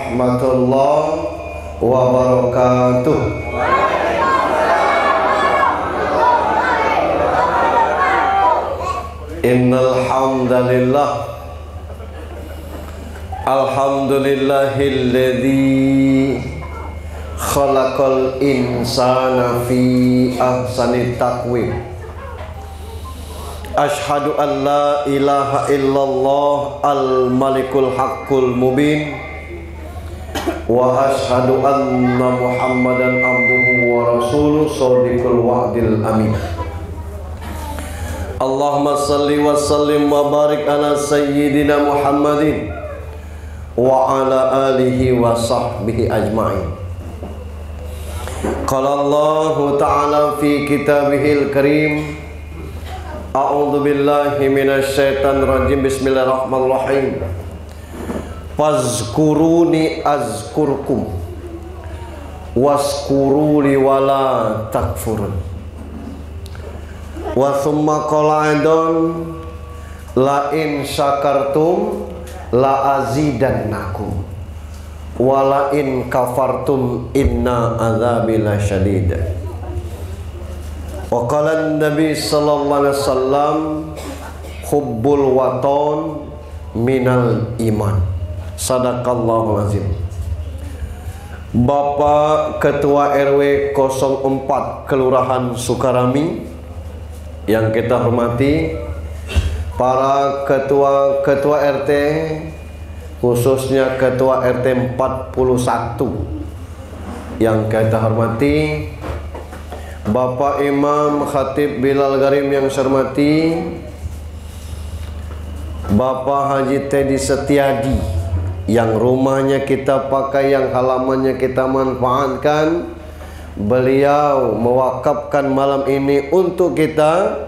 warahmatullahi wabarakatuh. Innal hamdalillah alhamdulillahilladzi khalaqal insana fi ahsani taqwim. Ashhadu an la ilaha illallah al-malikul haqqul mubin wa ashhadu anna muhammadan abduhu wa rasuluh shadiqul wa'dil amin. Allahumma salli wa sallim wa barik ala sayyidina Muhammadin wa ala alihi wa sahbihi ajma'in. Qala Allah ta'ala fi kitabihil karim, a'udzu billahi minasy syaithanir rajim. Bismillahirrahmanirrahim. Fazkuruni azkurkum waskuruli wala takfurun. Wa thumma qala aidan la in syakartum la azidannakum wa la in kafartum inna adzabi lasyadid. Wa qala an-nabi sallallahu alaihi wasallam hubbul waton minal iman. Sadaqallahu azim. Bapak Ketua RW 04 Kelurahan Sukarami yang kita hormati, para ketua RT, khususnya ketua RT 41 yang kita hormati, Bapak Imam Khatib Bilal Garim yang saya hormati, Bapak Haji Teddy Setiadi yang rumahnya kita pakai, yang halamannya kita manfaatkan. Beliau mewakafkan malam ini untuk kita.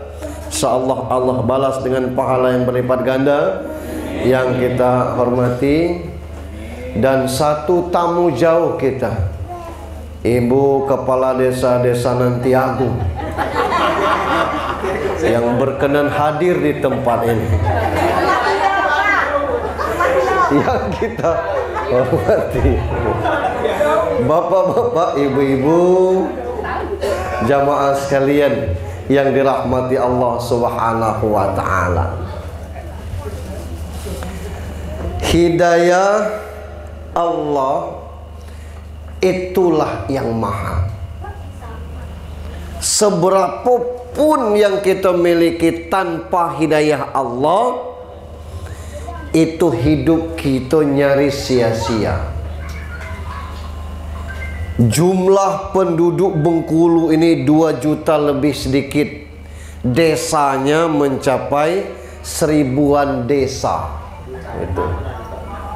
Insyaallah Allah balas dengan pahala yang berlipat ganda yang kita hormati. Dan satu tamu jauh kita, Ibu Kepala Desa Nantiagung, yang berkenan hadir di tempat ini, yang kita hormati. Bapak-bapak, ibu-ibu, jamaah sekalian yang dirahmati Allah Subhanahu wa ta'ala. Hidayah Allah itulah yang mahal. Seberapapun yang kita miliki tanpa hidayah Allah, itu hidup kita nyaris sia-sia. Jumlah penduduk Bengkulu ini 2 juta lebih sedikit. Desanya mencapai 1000-an desa. Itu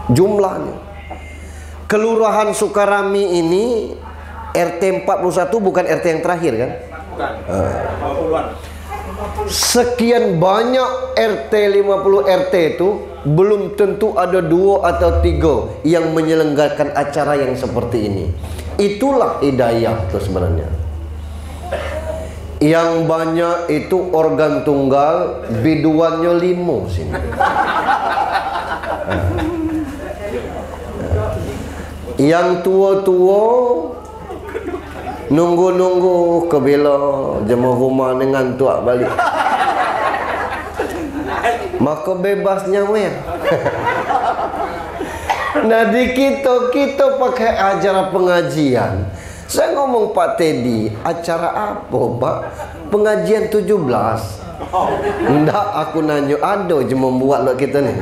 jumlahnya. Kelurahan Sukarami ini RT 41 bukan RT yang terakhir kan? Bukan. Sekian banyak RT 50 RT itu belum tentu ada 2 atau 3 yang menyelenggarakan acara yang seperti ini. Itulah hidayah itu sebenarnya. Yang banyak itu organ tunggal, biduannya 5 sini. Yang tua-tua nunggu-nunggu ke bila jemaah rumah dengan tuak balik. Maka bebasnya weh. Nah di kita pakai acara pengajian. Saya ngomong Pak Teddy, acara apa Pak? Pengajian 17. Enggak, aku nanya ada je membuat lo kita nih.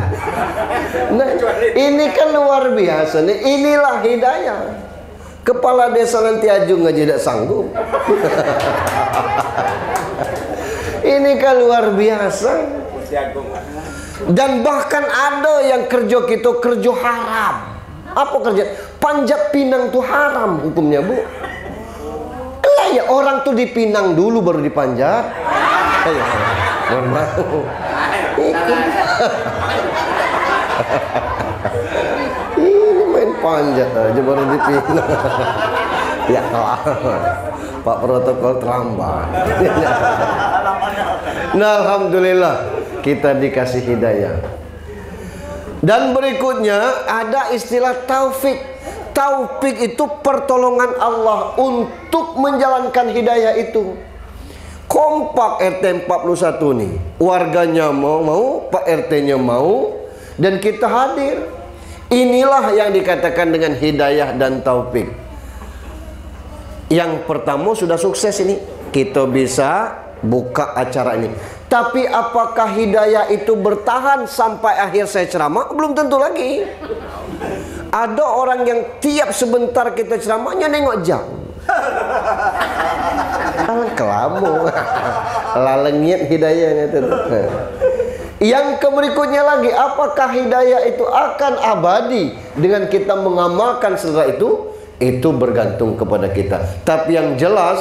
Nah ini kan luar biasa nih. Inilah hidayah. Kepala Desa Nantiagung aja tidak sanggup. Ini kan luar biasa. Dan bahkan ada yang kerja kita kerja haram. Apa kerja? Panjat pinang tuh haram hukumnya, Bu. Lah ya, orang tuh dipinang dulu baru dipanjat. Ayo, mau. Ini main panjat aja baru dipinang. Ya kawan, Pak protokol terlambat. Nah, alhamdulillah kita dikasih hidayah. Dan berikutnya ada istilah taufik. Taufik itu pertolongan Allah untuk menjalankan hidayah itu. Kompak RT 41 nih, warganya mau, Pak RT-nya mau, dan kita hadir. Inilah yang dikatakan dengan hidayah dan taufik. Yang pertama sudah sukses ini, kita bisa buka acara ini. Tapi apakah hidayah itu bertahan sampai akhir saya ceramah? Belum tentu lagi. Ada orang yang tiap sebentar kita ceramahnya nengok jam. Kelamu, lalengit hidayahnya itu. Yang berikutnya lagi, apakah hidayah itu akan abadi dengan kita mengamalkan setelah itu? Itu bergantung kepada kita. Tapi yang jelas,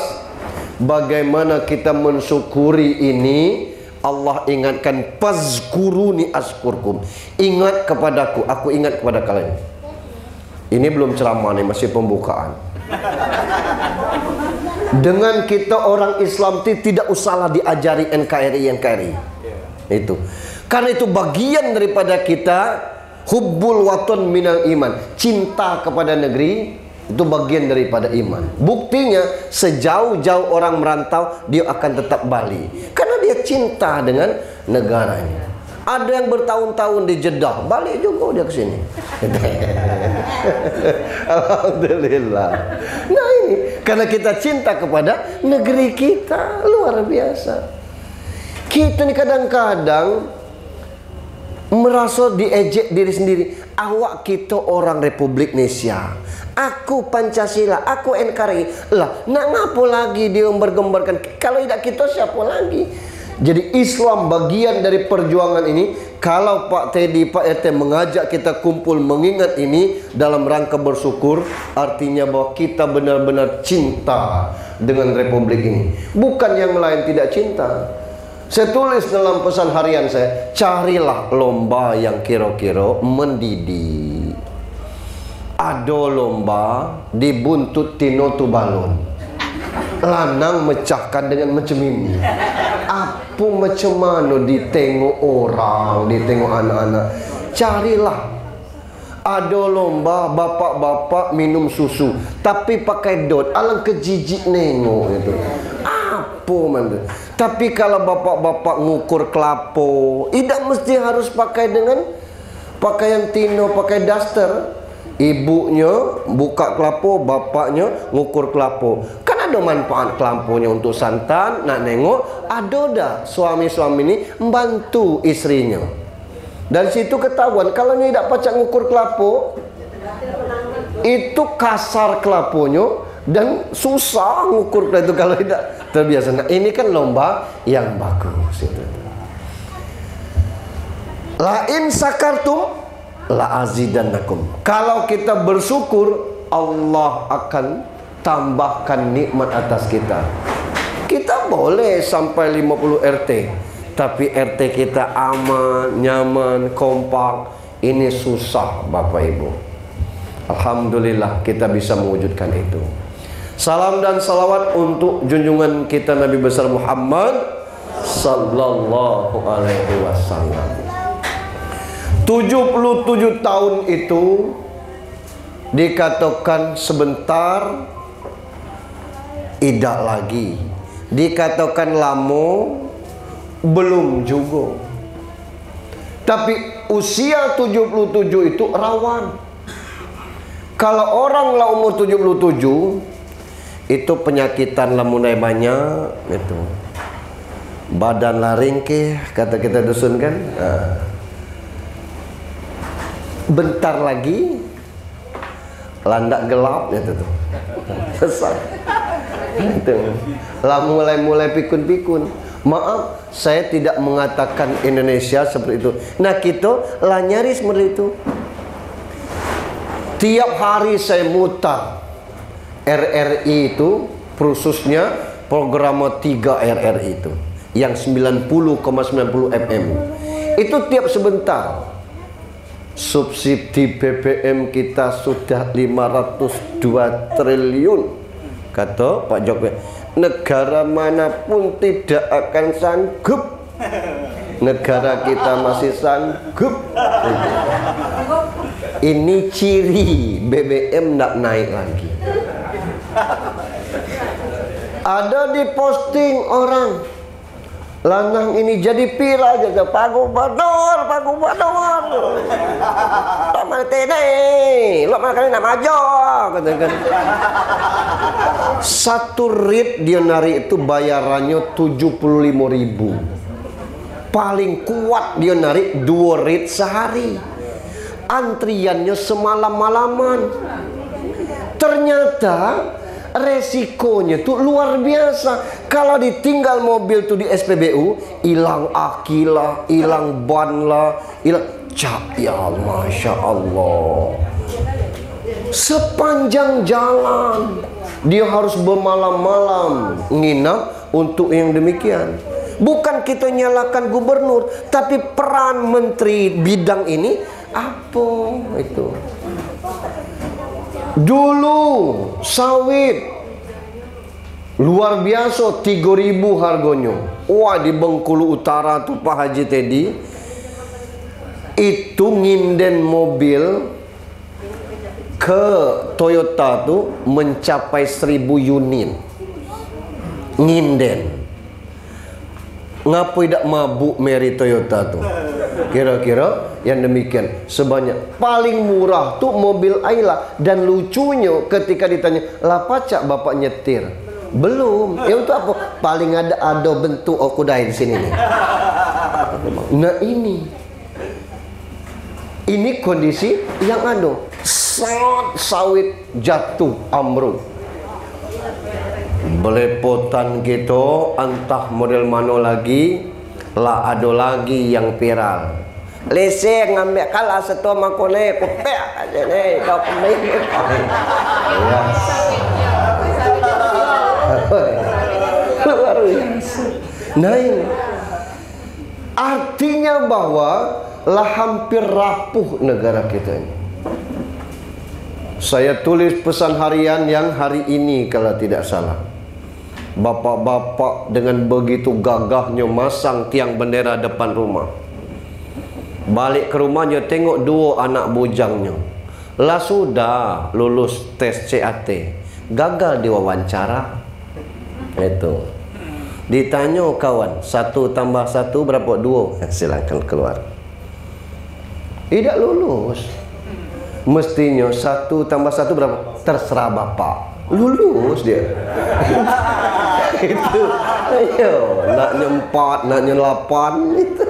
bagaimana kita mensyukuri ini, Allah ingatkan, fazkuruni azkurkum. Ingat kepadaku, aku ingat kepada kalian. Ini belum ceramah nih, masih pembukaan. Dengan kita orang Islam tidak usahlah diajari NKRI. Itu. Karena itu bagian daripada kita, hubbul waton minal iman. Cinta kepada negeri itu bagian daripada iman. Buktinya sejauh-jauh orang merantau, dia akan tetap balik karena dia cinta dengan negaranya. Ada yang bertahun-tahun di Jeddah, balik juga dia ke sini. Alhamdulillah. Nah ini karena kita cinta kepada negeri kita, luar biasa. Kita nih kadang-kadang merasa diejek diri sendiri. Awak kita orang Republik Indonesia, aku Pancasila, aku NKRI. Lah, nak ngapo lagi dia bergembarkan? Kalau tidak kita siapa lagi? Jadi Islam bagian dari perjuangan ini. Kalau Pak Teddy, Pak RT mengajak kita kumpul mengingat ini dalam rangka bersyukur, artinya bahwa kita benar-benar cinta dengan Republik ini. Bukan yang lain tidak cinta. Saya tulis dalam pesan harian saya, carilah lomba yang kira-kira mendidih. Ada lomba dibuntut tino tu balon, lanang mecahkan dengan macam ini. Apa macam mana ditengok orang, ditengok anak-anak. Carilah. Ada lomba bapak-bapak minum susu tapi pakai dot, alang kejijik nengok itu. Apa man? Tapi kalau bapak-bapak ngukur kelapo, tidak mesti harus pakai dengan pakaian tino, pakai daster. Ibunya buka kelapo, bapaknya ngukur kelapo. Kan ada manfaat kelamponya untuk santan, nak nengok. Ada dah suami-suami ini membantu istrinya. Dari situ ketahuan kalau dia tidak pacak ngukur kelapo, itu kasar kelaponya dan susah ngukur itu kalau tidak terbiasa. Nah, ini kan lomba yang bagus itu. La in sakartum la azidannakum. Kalau kita bersyukur, Allah akan tambahkan nikmat atas kita. Kita boleh sampai 50 RT, tapi RT kita aman, nyaman, kompak. Ini susah Bapak Ibu. Alhamdulillah kita bisa mewujudkan itu. Salam dan salawat untuk junjungan kita Nabi besar Muhammad sallallahu alaihi wasallam. 77 tahun itu dikatakan sebentar, tidak lagi. Dikatakan lama, belum juga. Tapi usia 77 itu rawan. Kalau orang lah umur 77, itu penyakitan lah mulai banyak itu. Badan lah ringkih, kata kita dusun kan. Bentar lagi landak gelap gitu tuh. Selesai. Itu. Lah mulai pikun-pikun. Maaf, saya tidak mengatakan Indonesia seperti itu. Nah, kita lah nyaris seperti itu. Tiap hari saya mutar RRI itu, khususnya program 3 RRI itu, yang 90,90 FM. Itu tiap sebentar. Subsidi BBM kita sudah 502 triliun, kata Pak Jokowi. Negara manapun tidak akan sanggup negara kita masih sanggup. Ini ciri BBM nggak naik lagi. Ada di posting orang, lanang ini jadi viral aja, Pak Gubernur, Pak Gubernur. Lo mana tene, lo mana kali nak maju, katakan. Satu rit dia narik itu bayarannya 75.000. Paling kuat dia narik 2 rit sehari. Antriannya semalam-malaman. Ternyata resikonya tuh luar biasa. Kalau ditinggal mobil tuh di SPBU, hilang aki lah, hilang ban lah, hilang cap ya, masya Allah. Sepanjang jalan dia harus bermalam-malam nginap untuk yang demikian. Bukan kita nyalakan gubernur, tapi peran menteri bidang ini apa itu? Dulu sawit luar biasa 3.000 harganya. Wah, di Bengkulu Utara tuh Pak Haji Teddy itu nginden mobil ke Toyota tuh mencapai 1.000 unit nginden. Ngapa tidak mabuk Mary Toyota tuh? Kira-kira yang demikian. Sebanyak paling murah tuh mobil Ayla. Dan lucunya ketika ditanya, lah pacak bapak nyetir? Belum. Ya untuk apa? Paling ada bentuk okudai di sini nih. Nah ini kondisi yang ada. Sawit jatuh amruk. Belepotan gitu, entah model mana lagi, lah ada lagi yang viral. Leseng ngambil kalah satu makone, kopek aja nih, kau pemikir. Luar biasa. Nah ini artinya bahwa lah hampir rapuh negara kita ini. Saya tulis pesan harian yang hari ini kalau tidak salah. Bapak-bapak dengan begitu gagahnya masang tiang bendera depan rumah. Balik ke rumahnya tengok 2 anak bujangnya. Lah sudah lulus tes CAT, gagal diwawancara. Itu. Ditanya kawan, 1 tambah 1 berapa? 2. Silakan keluar. Tidak lulus. Mestinya 1 tambah 1 berapa? Terserah bapak. Lulus dia. Itu. Ayo, naknya 4, naknya 8 itu.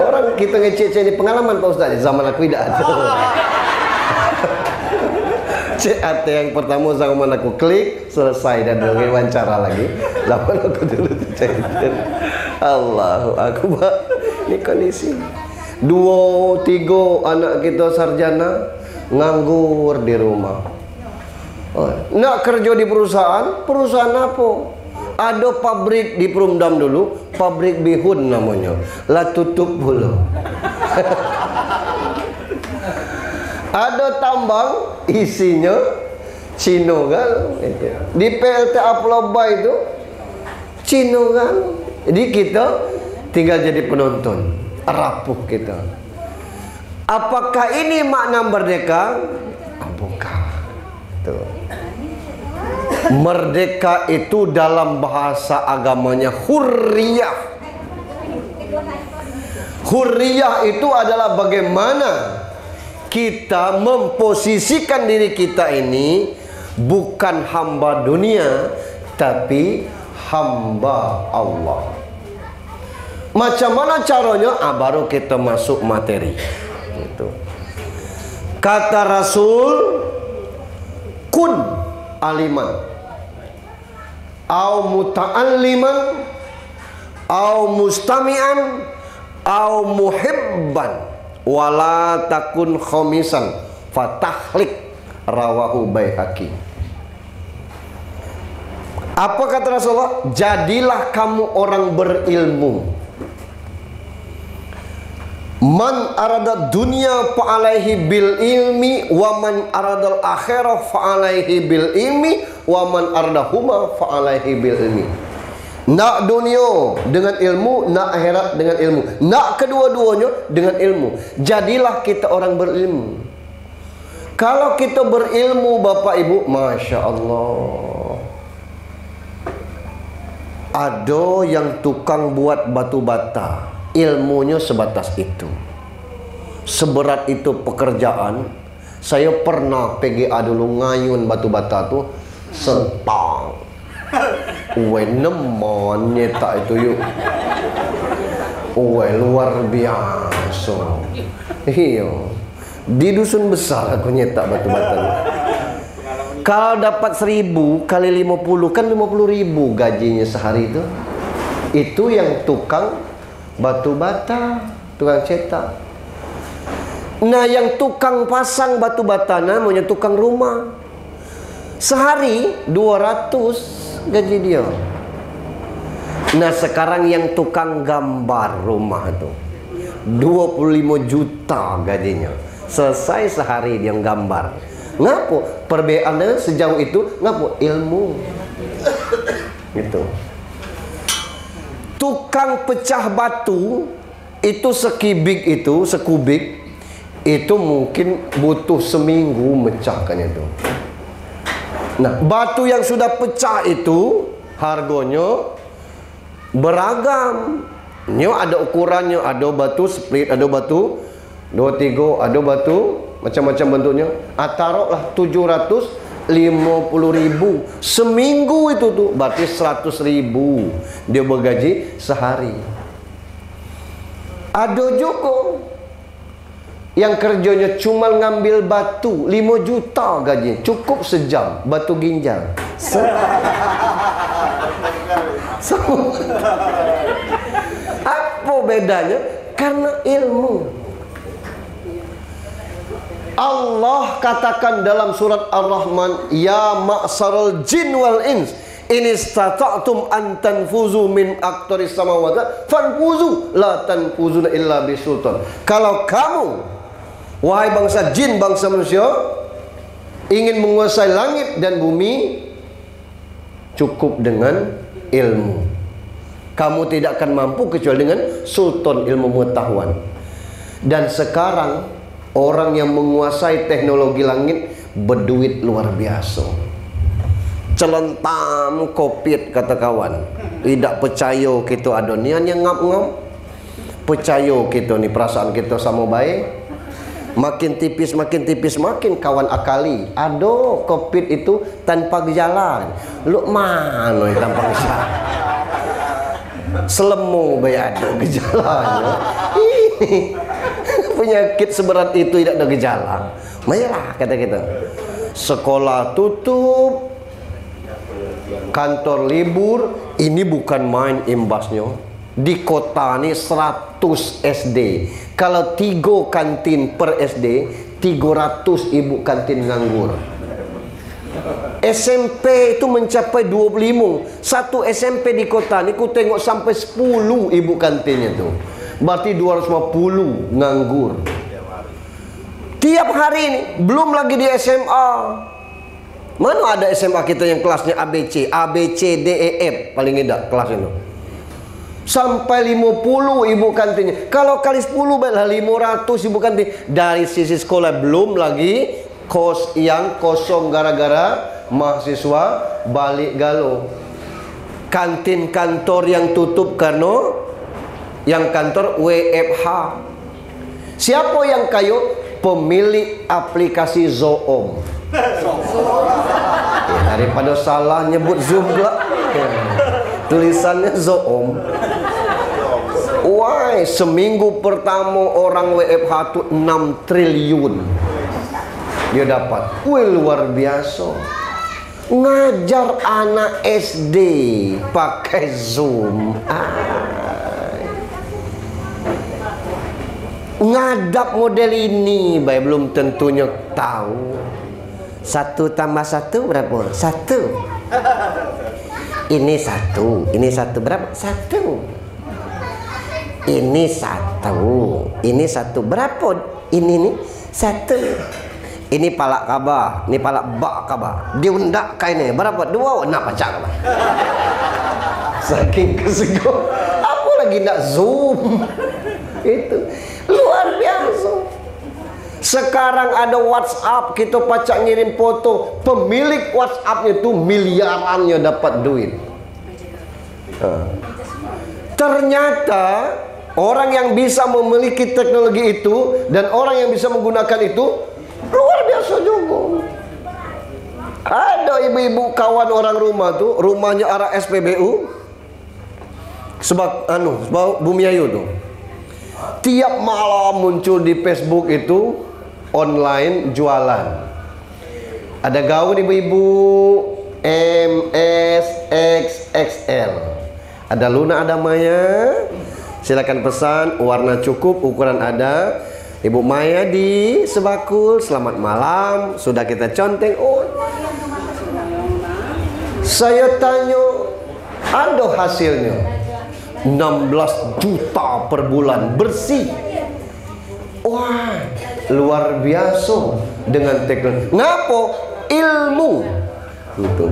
Orang kita ngecek-cek di pengalaman Pak Ustaz, zaman aku tidak ada. CAT yang pertama zaman aku klik, selesai dan wawancara lagi. Zaman aku dulu cek. Allahu Akbar. Ini kondisi. 2, 3 anak kita sarjana nganggur di rumah. Nak kerja di perusahaan apa? Ada pabrik di Perumdam dulu, pabrik bihun namanya. Lah tutup pula. Ada tambang isinya Cino kan. Di PLTA Pulau Bay itu Cino kan. Jadi kita tinggal jadi penonton. Rapuh kita. Apakah ini makna merdeka? Bukan. Tuh. Merdeka itu dalam bahasa agamanya hurriyah. Hurriyah itu adalah bagaimana kita memposisikan diri kita ini bukan hamba dunia, tapi hamba Allah. Macam mana caranya? Baru kita masuk materi. Gitu. Kata Rasul, kun aliman, au muta'alliman, au mustami'an, au muhibban, wala takun khomisan, fatahlik, rawahu Baihaqi. Apa kata Rasulullah? Jadilah kamu orang berilmu. Man arada dunya fa'alaihi bil ilmi, wa man aradal akhirah fa'alaihi bil ilmi, wa man arada huma fa'alaihi bil ilmi. Nak dunia dengan ilmu, nak akhirat dengan ilmu. Nak kedua-duanya dengan ilmu. Jadilah kita orang berilmu. Kalau kita berilmu Bapak Ibu, Masya Allah, ada yang tukang buat batu bata, ilmunya sebatas itu. Seberat itu pekerjaan. Saya pernah PGA dulu ngayun batu bata tuh sentang. Uwe nemon nyetak itu yuk. Uwe luar biasa. Iya. Di dusun besar aku nyetak batu bata. Kalau dapat 1000 kali 50 kan 50.000 gajinya sehari itu. Itu yang tukang batu bata, tukang cetak. Nah, yang tukang pasang batu bata namanya tukang rumah. Sehari 200 gaji dia. Nah, sekarang yang tukang gambar rumah itu 25 juta gajinya. Selesai sehari dia gambar. Ngapo? Perbedaannya sejauh itu ngapo? Ilmu. Gitu. Tukang pecah batu itu sekubik itu mungkin butuh seminggu mecahkan itu. Nah, batu yang sudah pecah itu harganya beragam. Ini ada ukurannya, ada batu split, ada batu 23, ada batu macam-macam bentuknya. Taruhlah 750.000 seminggu itu tuh, berarti 100.000 dia bergaji sehari. Ada juga yang kerjanya cuma ngambil batu 5 juta gaji, cukup sejam, batu ginjal. Apa bedanya? Karena ilmu. Allah katakan dalam surat Ar-Rahman, ya ma'syaral jin wal ins in istata'tum an tanfuzu min aqtaris samawati fanfuzu la tanfuzuna illa bisultan. Kalau kamu, wahai bangsa jin, bangsa manusia, ingin menguasai langit dan bumi, cukup dengan ilmu. Kamu tidak akan mampu kecuali dengan sultan ilmu pengetahuan. Dan sekarang orang yang menguasai teknologi langit berduit luar biasa. Celentam kopit kata kawan. Tidak percaya kita ada nian yang ngap-ngap. Percaya kita ni perasaan kita sama baik. Makin tipis makin kawan akali. Ada kopit itu tanpa gejala. Lu mana yang tanpa gejala? Selemu bayi ada gejalanya. Penyakit seberat itu tidak ada gejala. Mayalah kata kita. Sekolah tutup, kantor libur. Ini bukan main imbasnya. Di kota ini 100 SD. Kalau 3 kantin per SD, 300 ibu kantin nganggur. SMP itu mencapai 25. Satu SMP di kota ini ku tengok sampai 10 ibu kantinnya tuh. Berarti 250 nganggur. Tiap hari ini, belum lagi di SMA. Mana ada SMA kita yang kelasnya ABC, D, E, F paling tidak kelas itu. Sampai 50 ibu kantinnya. Kalau kali 10 baiklah 500 ibu kantin. Dari sisi sekolah belum lagi kos yang kosong gara-gara mahasiswa balik galau. Kantin kantor yang tutup karena yang kantor WFH. Siapa yang kayu? Pemilik aplikasi Zoom. Daripada salah nyebut Zoom pula. Tulisannya Zoom. Wah, seminggu pertama orang WFH itu 6 triliun dia dapat. Wih, luar biasa. Ngajar anak SD pakai Zoom. Ngadap model ini, baik belum tentunya tahu. 1 tambah 1 berapa? 1. Ini 1, ini 1 berapa? 1. Ini 1, ini 1 berapa? Ini nih 1. Ini palak kabah, ini palak bak kabah. Diundak kainnya berapa? 2. Nak pacak kabah. Saking kesego, aku lagi nak zoom. Itu luar biasa. Sekarang ada WhatsApp, kita pacak ngirim foto, pemilik WhatsAppnya tuh miliarannya dapat duit. Ternyata orang yang bisa memiliki teknologi itu dan orang yang bisa menggunakan itu luar biasa juga. Ada ibu-ibu kawan orang rumah tuh, rumahnya arah SPBU, sebab Bumiayu tuh. Tiap malam muncul di Facebook itu online jualan. Ada gaun ibu-ibu MSXXL. Ada Luna, ada Maya. Silakan pesan, warna cukup, ukuran ada. Ibu Maya di sebakul, selamat malam. Sudah kita conteng. Oh, saya tanya, ada hasilnya. 16 juta per bulan bersih. Wah, luar biasa dengan teknologi. Ngapo? Ilmu. Gitu.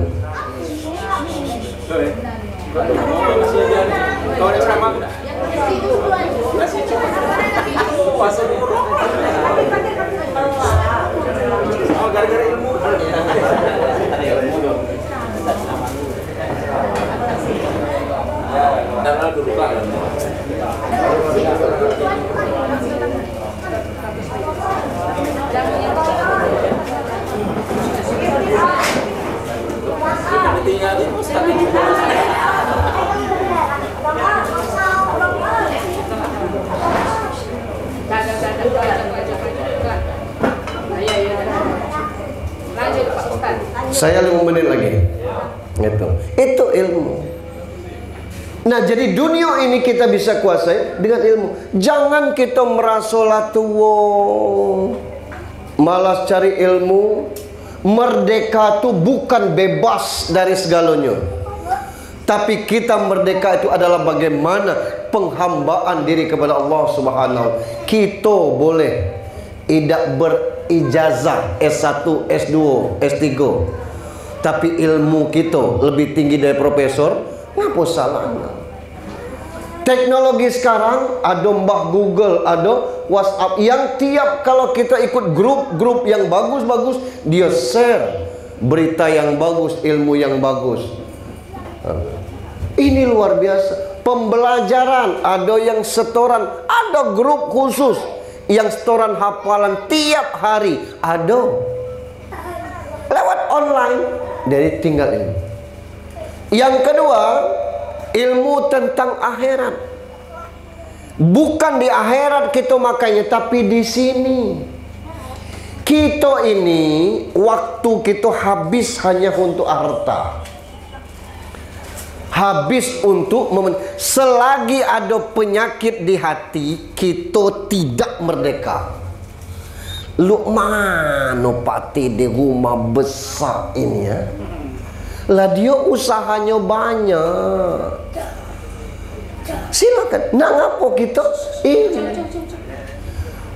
Gara-gara ilmu. Saya 5 menit lagi. Itu ilmu. Nah, jadi dunia ini kita bisa kuasai dengan ilmu. Jangan kita merasa lah tua, malas cari ilmu. Merdeka itu bukan bebas dari segalanya, tapi kita merdeka itu adalah bagaimana penghambaan diri kepada Allah Subhanahu. Kita boleh tidak berijazah S1, S2, S3, tapi ilmu kita lebih tinggi dari profesor. Ngapa salahnya? Teknologi sekarang ada Mbah Google, ada WhatsApp yang tiap kalau kita ikut grup-grup yang bagus-bagus, dia share berita yang bagus, ilmu yang bagus. Ini luar biasa. Pembelajaran, ada yang setoran, ada grup khusus yang setoran hafalan tiap hari, ada lewat online. Jadi tinggal ilmu. Yang kedua, ilmu tentang akhirat. Bukan di akhirat kita makanya, tapi di sini. Kita ini waktu kita habis hanya untuk harta. Habis untuk selagi ada penyakit di hati, kita tidak merdeka. Luqman pati di rumah besar ini ya. Lah dia usahanya banyak. Silakan. Nak ngapa kita ini?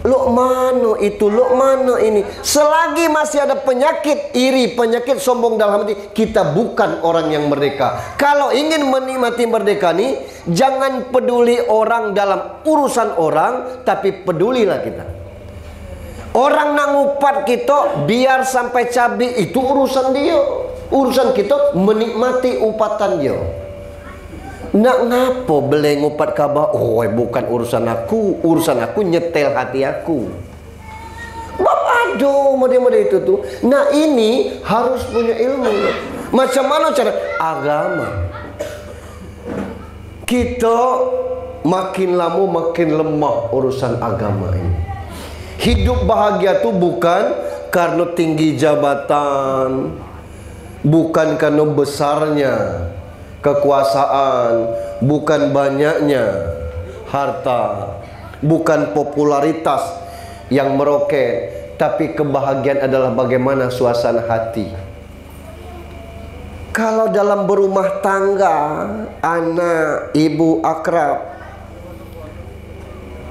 Luqman itu, Luqman ini. Selagi masih ada penyakit iri, penyakit sombong dalam hati, kita bukan orang yang merdeka. Kalau ingin menikmati merdeka nih, jangan peduli orang dalam urusan orang, tapi pedulilah kita. Orang nak ngupat kita biar sampai cabai, itu urusan dia. Urusan kita menikmati upatan dia. Nak ngapo boleh ngupat kabar? Oh, bukan urusan aku. Urusan aku nyetel hati aku. Aduh, model-model itu tuh. Nah, ini harus punya ilmu. Macam mana cara? Agama. Kita makin lama makin lemah urusan agama ini. Hidup bahagia tuh bukan karena tinggi jabatan, bukan karena besarnya kekuasaan, bukan banyaknya harta, bukan popularitas yang meroket, tapi kebahagiaan adalah bagaimana suasana hati. Kalau dalam berumah tangga, anak, ibu akrab,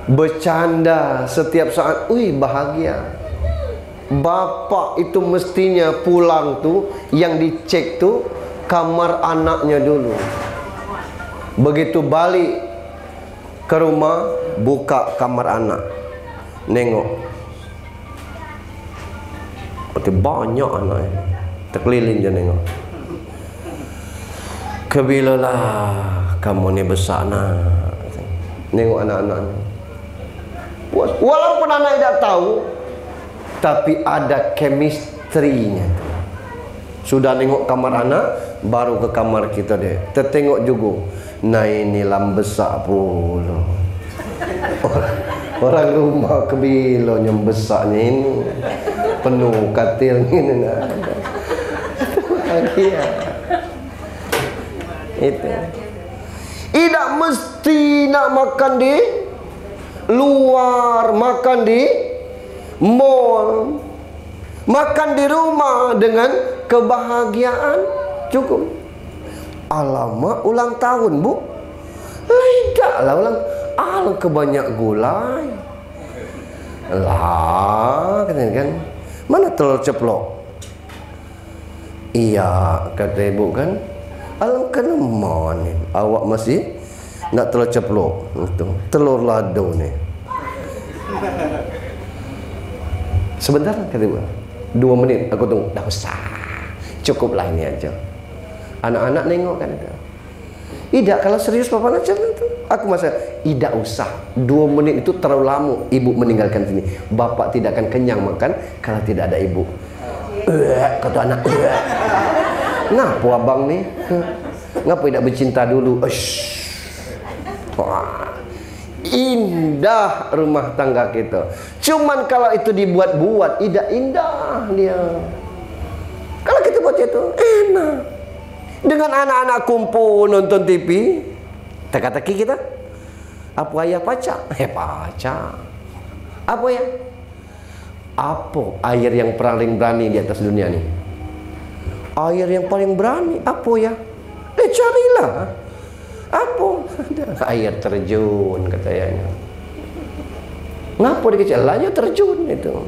bercanda setiap saat, wih bahagia. Bapak itu mestinya pulang tuh, yang dicek tuh kamar anaknya dulu. Begitu balik ke rumah, buka kamar anak, nengok, banyak anak, terkeliling je nengok. Kebilalah kamu ni besar nak? Nengok anak-anak. Walaupun anak tidak tahu, tapi ada chemistry-nya. Sudah nengok kamar anak, baru ke kamar kita deh. Tertengok juga. Nah ini lam besar pula. Orang rumah kebilo yang besarnya ini penuh katil ini. Itu. Tidak mesti nak makan di luar, makan di mall, makan di rumah dengan kebahagiaan cukup. Alamak ulang tahun bu, tidak lah ulang, kebanyak gulai lah kan, mana telur ceplok? Iya kata ibu kan, kenapa ni awak masih nak telur ceplok itu, telur lado ni. Sebentar kata ibu, 2 menit aku tunggu. Dah usah, cukuplah ini aja. Anak-anak nengok kan itu. Tidak, kalau serius papa nak macam itu. Aku masa tidak usah. 2 menit itu terlalu lama. Ibu meninggalkan sini. Bapak tidak akan kenyang makan kalau tidak ada ibu. Kata anak. Ngapa abang ni? Ngapa tidak bercinta dulu? Wah, indah rumah tangga kita. Cuman kalau itu dibuat-buat, tidak indah dia. Kalau kita buat itu, enak. Dengan anak-anak kumpul nonton TV, teka-teki kita. Apa ayah pacar? Pacar. Apa ya? Apa air yang paling berani di atas dunia ni? Air yang paling berani apa ya? Carilah. Apa? Air terjun katanya. Ngapa dia kecil? Lahnya terjun itu.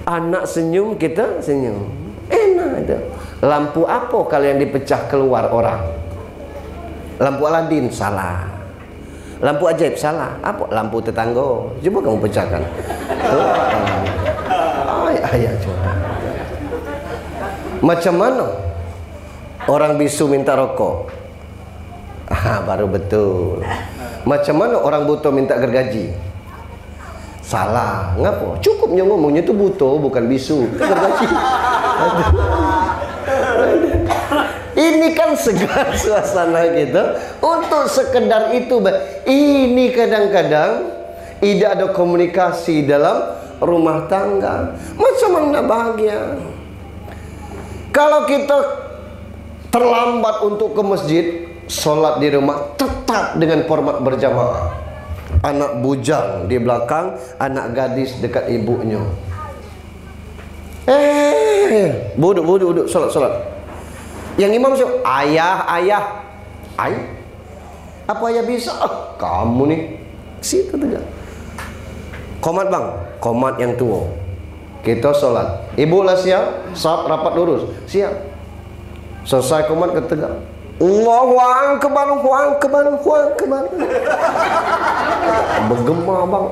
Anak senyum, kita senyum. Enak itu. Lampu apa kalau yang dipecah keluar orang? Lampu Aladin salah. Lampu ajaib salah. Apa? Lampu tetangga. Coba kamu pecahkan. Ayah coba. Macam mana orang bisu minta rokok? Baru betul. Macam mana orang buta minta gergaji? Salah. Ngapa? Cukupnya ngomongnya itu buta bukan bisu. Gergaji. Ini kan segar suasana kita untuk sekedar itu. Ini kadang-kadang tidak ada komunikasi dalam rumah tangga. Macam mana bahagia? Kalau kita terlambat untuk ke masjid, sholat di rumah tetap dengan format berjamaah. Anak bujang di belakang, anak gadis dekat ibunya. Duduk, sholat. Yang imam siapa? Ayah. Apa ayah bisa? Kamu nih. Situ tegak. Komat bang, komat yang tua. Kita sholat. Ibu lah siap, saf rapat lurus. Siap. Selesai komat ke tegak. Allahu akbar. Bergema bang.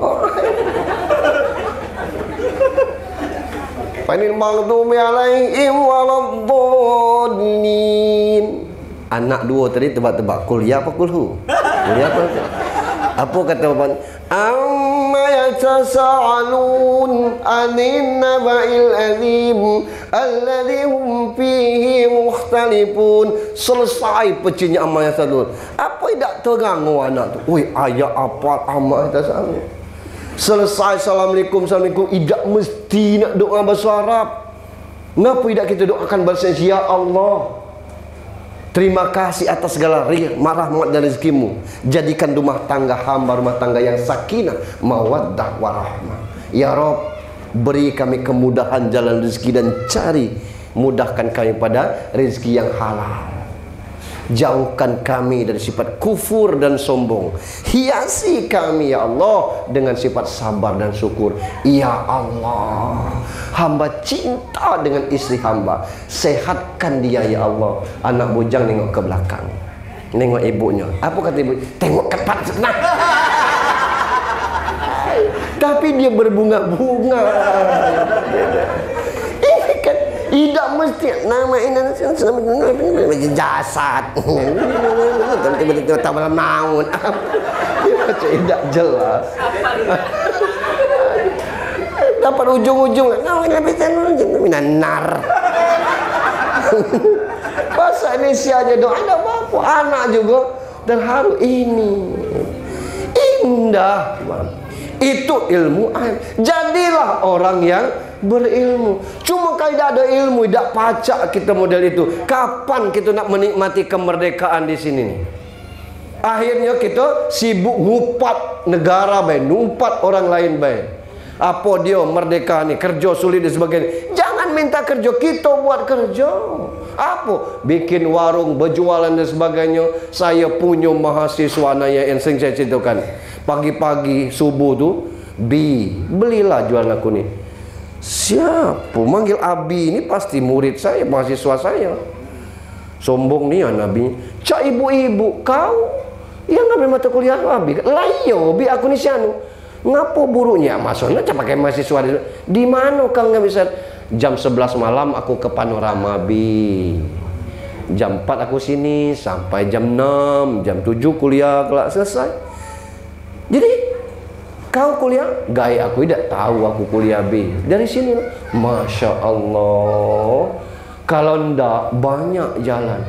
Fanil maghdubi alaihim waladdallin. Anak dua tadi tebak-tebak kuliah apa kulhu? Kuliah apa? Apa kata bapak? Amma yatasaalun anin naba'il azim alladhi hum fihi mukhtalifun. Selesai pecinya amma yatasaalun. Apa tidak terganggu anak tu? Oi, ayat apa amma yatasaalun? Selesai assalamualaikum, tidak mesti nak doa bahasa Arab. Ngapa tidak kita doakan bahasa Indonesia? Ya Allah, terima kasih atas segala rahmat dan rezekimu. Jadikan rumah tangga hamba rumah tangga yang sakinah, mawaddah warahmah. Ya Rabb, beri kami kemudahan jalan rezeki dan cari mudahkan kami pada rezeki yang halal. Jauhkan kami dari sifat kufur dan sombong. Hiasi kami ya Allah dengan sifat sabar dan syukur. Ya Allah, hamba cinta dengan istri hamba. Sehatkan dia ya Allah. Anak bujang nengok ke belakang. nengok ibunya. Apa kata ibu? Tengok ketat senang. Tapi dia berbunga-bunga. Ini kan tidak mesti nama ini jasad. Tiba-tiba tambah naun. Dia macam tidak jelas. Dapat ujung-ujung nar. Bahasa Indonesia aja dong. Ada apa? Anak juga terharu. Ini indah. Itu ilmu. Jadilah orang yang berilmu. Cuma kalau tidak ada ilmu, tidak pacak kita model itu. Kapan kita nak menikmati kemerdekaan di sini nih? Akhirnya kita sibuk ngupat negara baik, numpat orang lain baik. Apa dia merdeka nih, kerja sulit dan sebagainya. Jangan minta kerja, kita buat kerja. Apa? Bikin warung, berjualan dan sebagainya. Saya punya mahasiswa yang sering saya ceritakan. Pagi-pagi subuh tu, belilah jualan aku ni. Siapa? Manggil Abi ni pasti murid saya, mahasiswa saya. Sombong ni Nabi. Cak ibu-ibu, kau yang ngambil mata kuliah Abi. Lah iya, Bi aku ni sianu. Ngapo burunya? Maksudnya cak pakai mahasiswa di mana kang nggak bisa? Jam 11 malam aku ke Panorama Bi. Jam 4 aku sini sampai jam 6, jam 7 kuliah kelas selesai. Jadi kau kuliah? Gaya aku tidak tahu aku kuliah B. Dari sini, Masya Allah. Kalau ndak banyak jalan.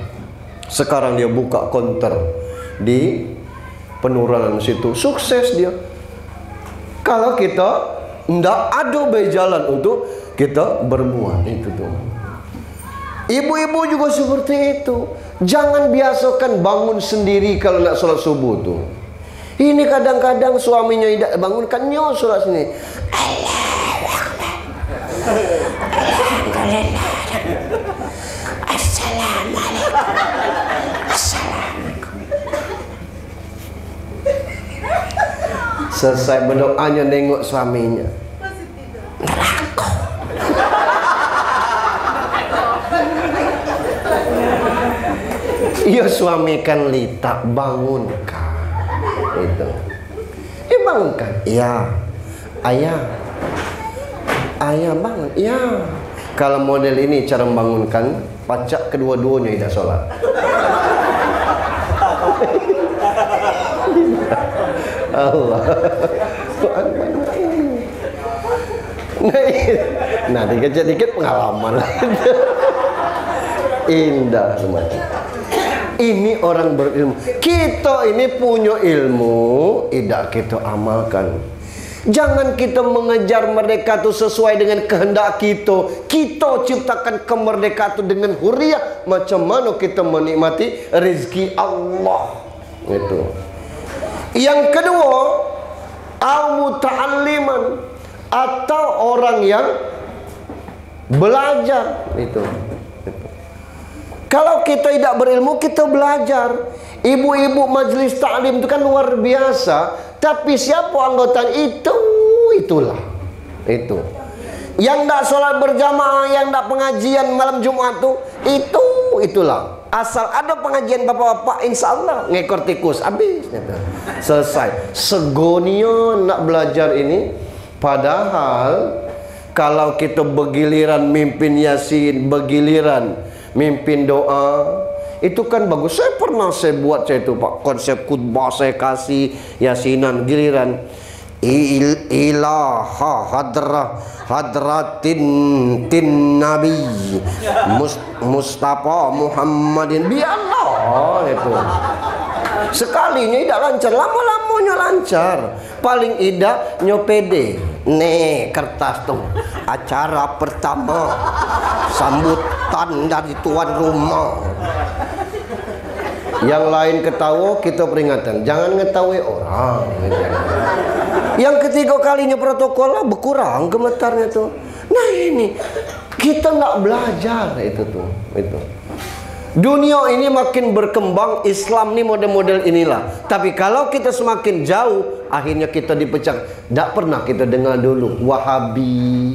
Sekarang dia buka konter di Penurunan situ, sukses dia. Kalau kita ndak ada bayi jalan untuk kita berbuat itu tuh. Ibu-ibu juga seperti itu. Jangan biasakan bangun sendiri kalau nak sholat subuh tuh. Ini kadang-kadang suaminya tidak bangunkan, nyo sholat sini. Selesai berdoanya nengok suaminya. Neraka. Iya suami kan Lita, bangunkan. Itu. Bangunkan. Iya. Ayah. Ayah bangun. Iya. Kalau model ini cara membangunkan, pacak kedua-duanya tidak sholat. Allah. Nah, dikit-dikit pengalaman. Indah semacam. Ini orang berilmu. Kita ini punya ilmu, tidak kita amalkan. Jangan kita mengejar merdeka itu sesuai dengan kehendak kita. Kita ciptakan kemerdekaan itu dengan huriah. Macam mana kita menikmati rezeki Allah. Itu. Yang kedua, al-muta'alliman, atau orang yang belajar. Itu. Kalau kita tidak berilmu, kita belajar. Ibu-ibu majlis taklim itu kan luar biasa. Tapi siapa anggota itu? Itulah. Itu. Yang tidak sholat berjamaah, yang tidak pengajian malam Jumat itu, itulah. Asal ada pengajian bapak-bapak, insya Allah ngekor tikus. Habis. Selesai. Segonia nak belajar ini. Padahal kalau kita bergiliran mimpin yasin, bergiliran mimpin doa, itu kan bagus. Saya pernah buat saya itu Pak, konsep khutbah saya kasih yasinan giliran ilaha hadratin tin nabi Mustafa Muhammadin bi Allah itu. Sekalinya tidak lancar, lama-lamanya lancar. Paling tidak nyopede. Nih kertas tuh. Acara pertama sambutan dari tuan rumah. Yang lain ketawa, kita peringatan. Jangan ngetahui orang. Yang ketiga kalinya protokol berkurang gemetarnya tuh. Nah ini kita nggak belajar itu tuh. Itu. Dunia ini makin berkembang, Islam ini model-model inilah. Tapi kalau kita semakin jauh, akhirnya kita dipecah. Tak pernah kita dengar dulu Wahabi,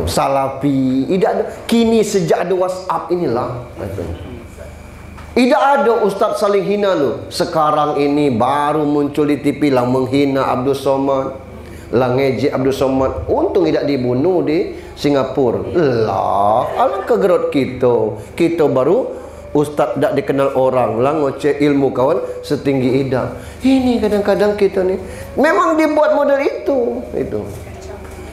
Salafi. Tidak ada. Kini sejak ada WhatsApp inilah. Tidak ada ustaz saling hina loh. Sekarang ini baru muncul di TV lah menghina Abdul Somad, lah ngejek Abdul Somad. Untung tidak dibunuh di Singapura. Lah, alangkah gerot kita. Kita baru ustaz tak dikenal orang, lah ngoceh ilmu kawan setinggi idam. Ini kadang-kadang kita nih memang dibuat model itu.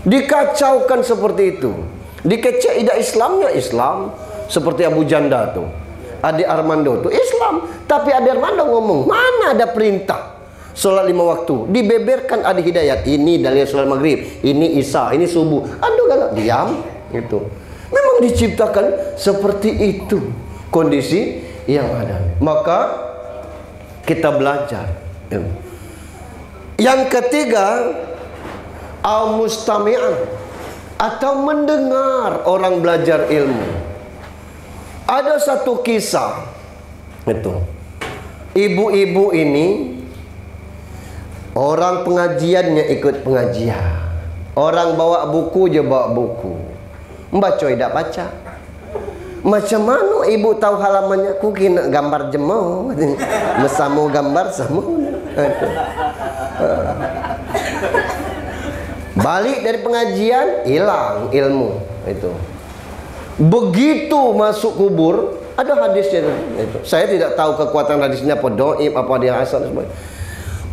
Dikacaukan seperti itu. Dikecek idah Islamnya Islam. Seperti Abu Janda tuh, Ade Armando tuh Islam. Tapi Ade Armando ngomong, mana ada perintah sholat 5 waktu. Dibeberkan Ade Hidayat, ini dalil sholat maghrib, ini isya, ini subuh. Aduh galak, diam. Itu memang diciptakan seperti itu kondisi yang ada. Maka kita belajar. Yang ketiga, al-mustami'an, atau mendengar orang belajar ilmu. Ada satu kisah itu, ibu-ibu ini orang pengajiannya ikut pengajian, orang bawa buku je bawa buku, membaca tidak baca. Macam mana ibu tahu halamannya? Ku kena gambar jemo, mesamu gambar sama. Balik dari pengajian hilang ilmu itu. Begitu masuk kubur, ada hadisnya itu. Saya tidak tahu kekuatan hadisnya apa, dhaif apa dia hasan sebagainya.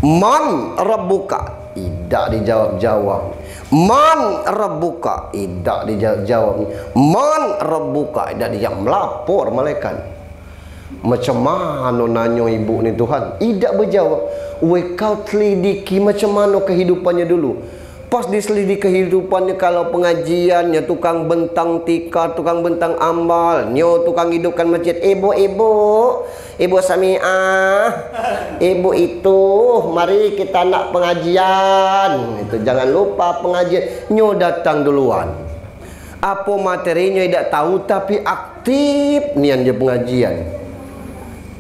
Man rabbuka, tidak dijawab-jawab. Man rabbuka, tidak dijawab. Man rabbuka, tidak dijawab. Melapor malaikat. Macam mana nanya ibu ni Tuhan? Tidak berjawab. We kau telidiki macam mana kehidupannya dulu. Pas diselidiki kehidupannya, kalau pengajiannya tukang bentang tikar, tukang bentang ambal, nyo tukang hidupkan masjid. Ibu Samiah, ibu itu, mari kita nak pengajian. Itu jangan lupa pengajian. Nyo datang duluan. Apa materinya tidak tahu, tapi aktif nian dia pengajian.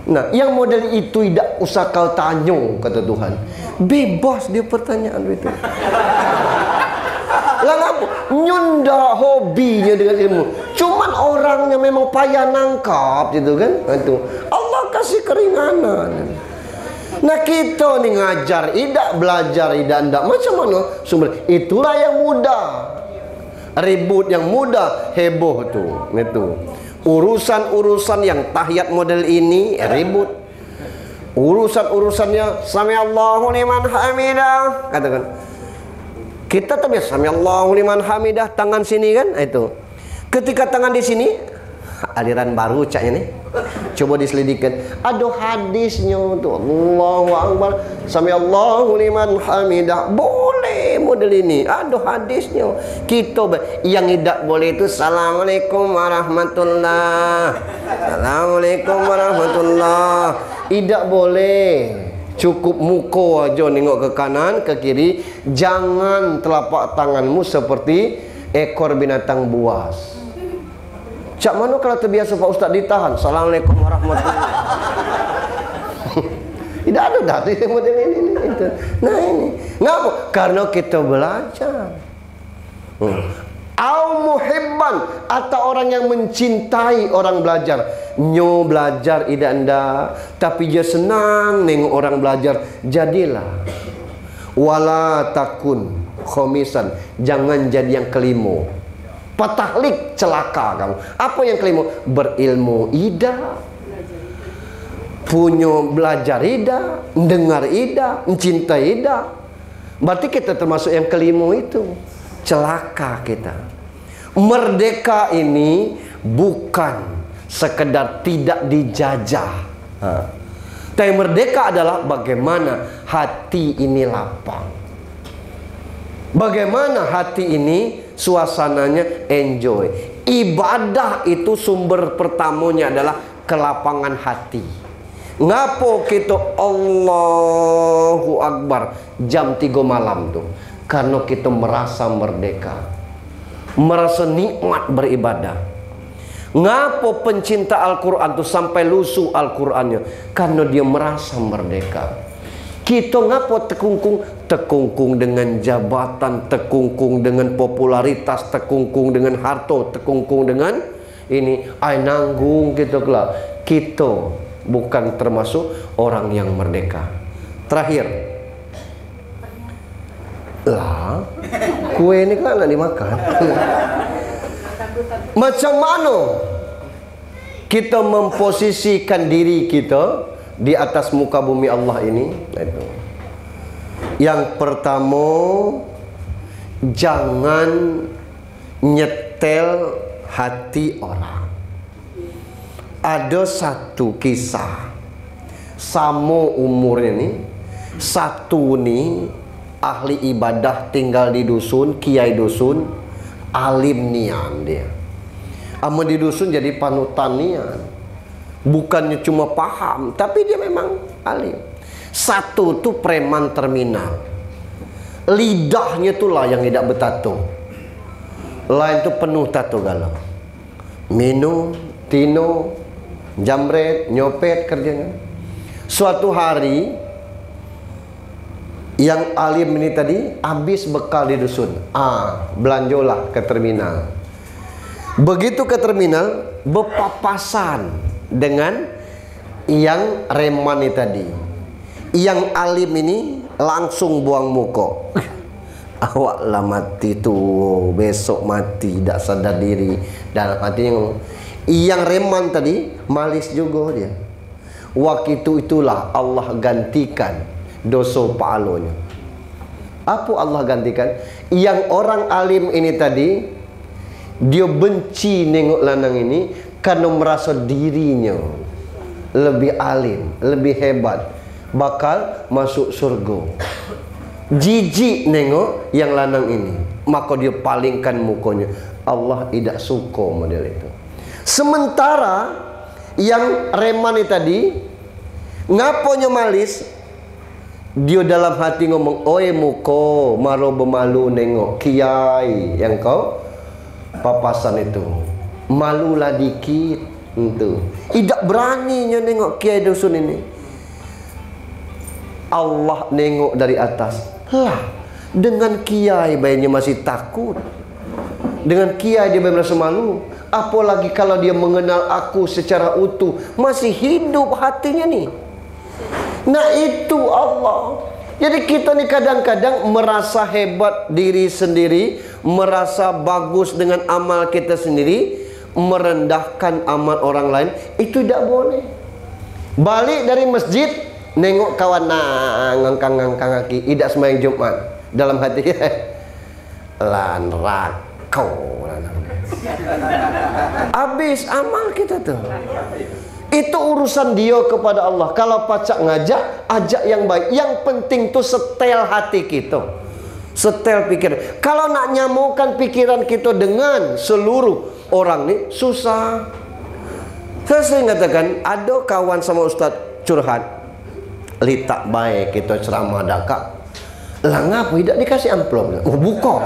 Nah, yang model itu tidak usah kau tanya, kata Tuhan. Bebas dia pertanyaan itu. Lalu apa? Nyunda hobinya dengan ilmu. Cuman orangnya memang payah nangkap gitu kan. Itu Allah kasih keringanan. Nah kita nih ngajar, tidak belajar, tidak macam mana sumber. Itulah yang mudah. Ribut yang mudah, heboh tuh. Itu. Urusan-urusan yang tahiyat model ini ribut. Urusan-urusannya samiallahu liman hamidah, katakan. Kita terbiasa samiallahu liman hamidah, tangan sini kan itu. Ketika tangan di sini, aliran baru caknya nih. Coba diselidikkan. Ada hadisnya tuh, Allahu akbar, samiallahu liman hamidah. Boleh model ini, ada hadisnya. Kita yang tidak boleh itu assalamualaikum warahmatullah. Assalamualaikum warahmatullah. Tidak boleh. Cukup muka aja nengok ke kanan, ke kiri. Jangan telapak tanganmu seperti ekor binatang buas. Cak mana kalau terbiasa Pak Ustaz ditahan. Assalamualaikum warahmatullahi wabarakatuh. Tidak ada dari model ini. Nah ini. Ngapa? Karena kita belajar. Au muhibban, atau orang yang mencintai orang belajar. Nyo belajar tidak anda, tapi dia senang nengok orang belajar. Jadilah. Wala takun khomisan, jangan jadi yang kelima. Patahlik, celaka kamu. Apa yang kelima? Berilmu ida, punya belajar ida, dengar ida, mencintai ida. Berarti kita termasuk yang kelima itu. Celaka kita. Merdeka ini bukan sekedar tidak dijajah. Tapi merdeka adalah bagaimana hati ini lapang. Bagaimana hati ini suasananya enjoy. Ibadah itu sumber pertamanya adalah kelapangan hati. Ngapo kita Allahu Akbar jam 3 malam tuh? Karena kita merasa merdeka, merasa nikmat beribadah. Ngapo pencinta Al-Quran tuh sampai lusuh Al-Qurannya? Karena dia merasa merdeka. Kita ngapo tekungkung dengan jabatan, tekungkung dengan popularitas, tekungkung dengan harta, tekungkung dengan ini, ai nanggung gitu lah. Kita bukan termasuk orang yang merdeka. Terakhir, lah, kue ini kan nak dimakan. Macam mana kita memposisikan diri kita di atas muka bumi Allah ini? Itu. Yang pertama, jangan nyetel hati orang. Ada satu kisah, sama umurnya nih, satu nih ahli ibadah tinggal di dusun, kiai dusun, alim nian dia. Ama di dusun jadi panutan nian. Bukannya cuma paham, tapi dia memang alim. Satu tuh preman terminal. Lidahnya tuh lah yang tidak bertato. Lain tuh penuh tato galau. Minum, tino, jamret, nyopet kerjanya. Suatu hari yang alim ini tadi habis bekal di dusun. Belanjolah ke terminal. Begitu ke terminal, berpapasan dengan yang reman ini tadi. Yang alim ini langsung buang muka. Awak lah mati tuh, besok mati, tak sadar diri. Dalam hatinya yang reman tadi malis juga dia. Waktu itulah Allah gantikan dosa paalonya. Apa Allah gantikan? Yang orang alim ini tadi, dia benci nengok lanang ini karena merasa dirinya lebih alim, lebih hebat, bakal masuk surga. Jijik nengok yang lanang ini, maka dia palingkan mukanya. Allah tidak suka model itu. Sementara yang remani tadi ngaponya malis, dia dalam hati ngomong, oi muko maro bemalu nengok kiai yang kau papasan itu, malulah dikit itu. Tidak beraninya nengok kiai dusun ini. Allah nengok dari atas. Lah, dengan kiai bayinya masih takut. Dengan kiai dia merasa malu. Apalagi kalau dia mengenal aku secara utuh, masih hidup hatinya nih. Nah itu Allah. Jadi kita nih kadang-kadang merasa hebat diri sendiri, merasa bagus dengan amal kita sendiri, merendahkan amal orang lain. Itu tidak boleh. Balik dari masjid, nengok kawan ngangkang-ngangkang kaki, tidak sembahyang Jumat. Dalam hati lan rako. Habis amal kita tuh. Itu urusan dia kepada Allah. Kalau pacak ngajak, ajak yang baik. Yang penting tuh setel hati kita, setel pikiran. Kalau nak nyamukkan pikiran kita dengan seluruh orang nih, susah. Saya sering katakan, ada kawan sama Ustaz curhat, litak baik kita ceramah dakak. Lah ngapa tidak dikasih amplop? Oh bukan.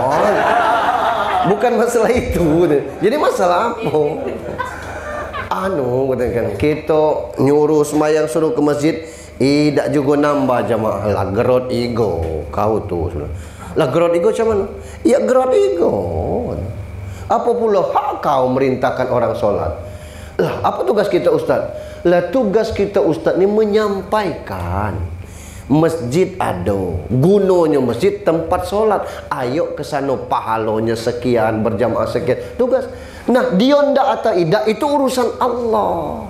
Bukan masalah itu. Jadi masalah apa? Katakan kita nyuruh sembahyang suruh ke masjid, tidak juga nambah jamaah. Lah gerot ego kau tuh. Lah gerot ego macam mana? Ya gerot ego. Apa pula hak kau merintahkan orang sholat? Lah apa tugas kita Ustaz? Lah tugas kita Ustaz ni menyampaikan masjid ada, gunanya masjid tempat sholat. Ayo ke sana, pahalanya sekian, berjamaah sekian. Tugas. Nah, dia ndak atau tidak itu urusan Allah.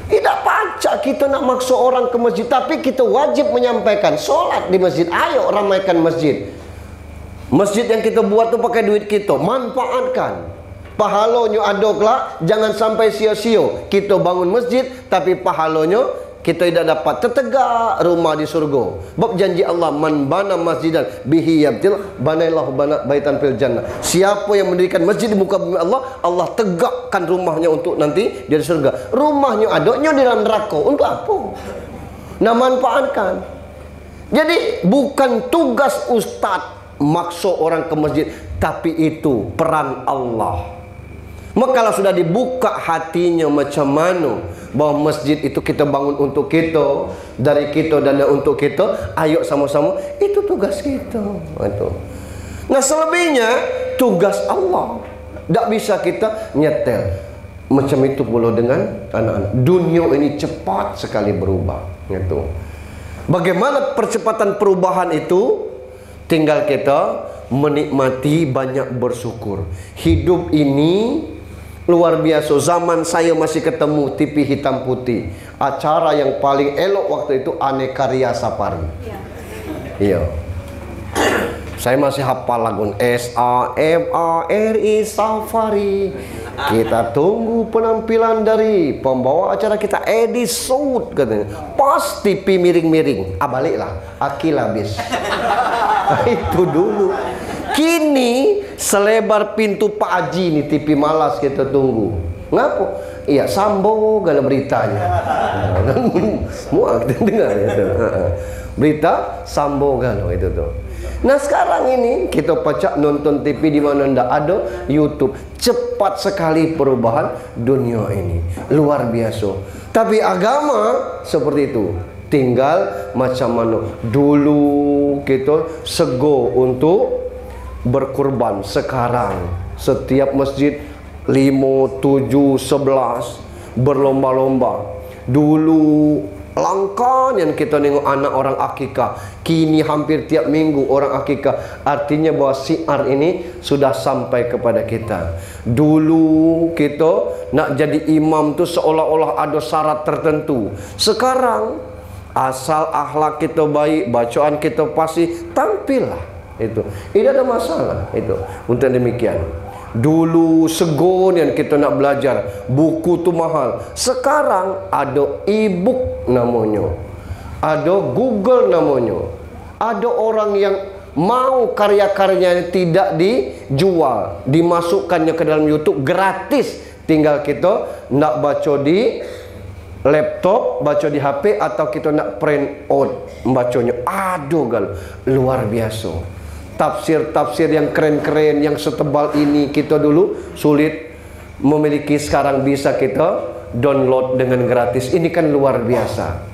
Tidak pacak kita nak maksa orang ke masjid, tapi kita wajib menyampaikan sholat di masjid. Ayo ramaikan masjid. Masjid yang kita buat tu pakai duit kita, manfaatkan. Pahalanya ada kelak, jangan sampai sia-sia. Kita bangun masjid tapi pahalanya kita tidak dapat. Tertegak rumah di surga. Bab janji Allah, man bana masjidan bihi yabtil banailahu baitan fil jannah. Siapa yang mendirikan masjid di muka bumi Allah, Allah tegakkan rumahnya untuk nanti dia di surga. Rumahnya adanya di dalam neraka. Untuk apa? Nah, manfaatkan. Jadi bukan tugas ustaz maksa orang ke masjid, tapi itu peran Allah. Maka kalau sudah dibuka hatinya macam mana bahwa masjid itu kita bangun untuk kita, dari kita dan untuk kita, ayo sama-sama, itu tugas kita. Nah selebihnya tugas Allah. Tak bisa kita nyetel. Macam itu pula dengan anak-anak. Dunia ini cepat sekali berubah. Gitu. Bagaimana percepatan perubahan itu? Tinggal kita menikmati, banyak bersyukur. Hidup ini luar biasa. Zaman saya masih ketemu TV hitam putih. Acara yang paling elok waktu itu Aneka Ria Safari. Iya. Saya masih hafal lagu SAFARI Safari. Kita tunggu penampilan dari pembawa acara kita, Edi Saud katanya. Pas TV miring-miring, baliklah Akil habis. Itu dulu. Kini selebar pintu Pak Haji nih, TV malas kita tunggu. Ngapa? Iya, Sambo gala beritanya. Muak dengar itu. Berita Sambo galo itu tuh. Nah sekarang ini kita pacak nonton TV di mana ndak ada YouTube. Cepat sekali perubahan dunia ini, luar biasa. Tapi agama seperti itu, tinggal macam mana. Dulu kita sego untuk berkurban. Sekarang setiap masjid 5, 7, 11 berlomba-lomba. Dulu langka yang kita nengok anak orang akikah. Kini hampir tiap minggu orang akikah. Artinya bahwa syiar ini sudah sampai kepada kita. Dulu kita nak jadi imam tu seolah-olah ada syarat tertentu. Sekarang asal akhlak kita baik, bacaan kita pasti, tampillah. Itu tidak ada masalah itu. Untuk demikian, dulu segon yang kita nak belajar, buku tu mahal. Sekarang ada e-book namanya, ada Google namanya. Ada orang yang mau karya-karyanya tidak dijual, dimasukkannya ke dalam YouTube gratis. Tinggal kita nak baca di laptop, baca di HP, atau kita nak print out membacanya. Aduh gal, luar biasa. Tafsir-tafsir yang keren-keren, yang setebal ini kita dulu sulit memiliki, sekarang bisa kita download dengan gratis. Ini kan luar biasa.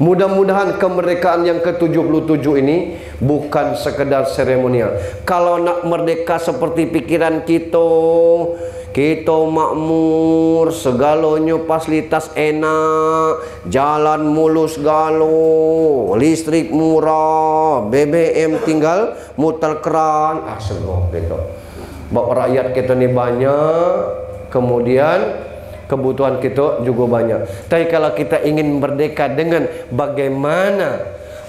Mudah-mudahan kemerdekaan yang ke-77 ini bukan sekedar seremonial. Kalau nak merdeka seperti pikiran kita, kita makmur, segalanya fasilitas enak, jalan mulus galo, listrik murah, BBM tinggal muter keran, sego gitu. Bapak rakyat kita ni banyak, kemudian kebutuhan kita juga banyak. Tapi kalau kita ingin merdeka dengan bagaimana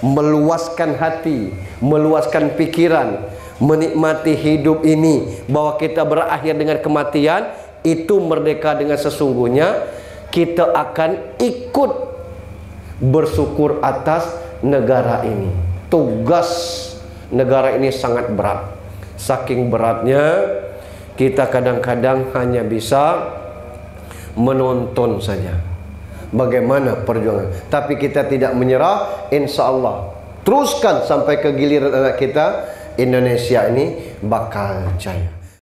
meluaskan hati, meluaskan pikiran, menikmati hidup ini, bahwa kita berakhir dengan kematian, itu merdeka dengan sesungguhnya. Kita akan ikut bersyukur atas negara ini. Tugas negara ini sangat berat. Saking beratnya, kita kadang-kadang hanya bisa menonton saja bagaimana perjuangan. Tapi kita tidak menyerah, insya Allah teruskan sampai ke giliran anak kita. Indonesia ini bakal jaya.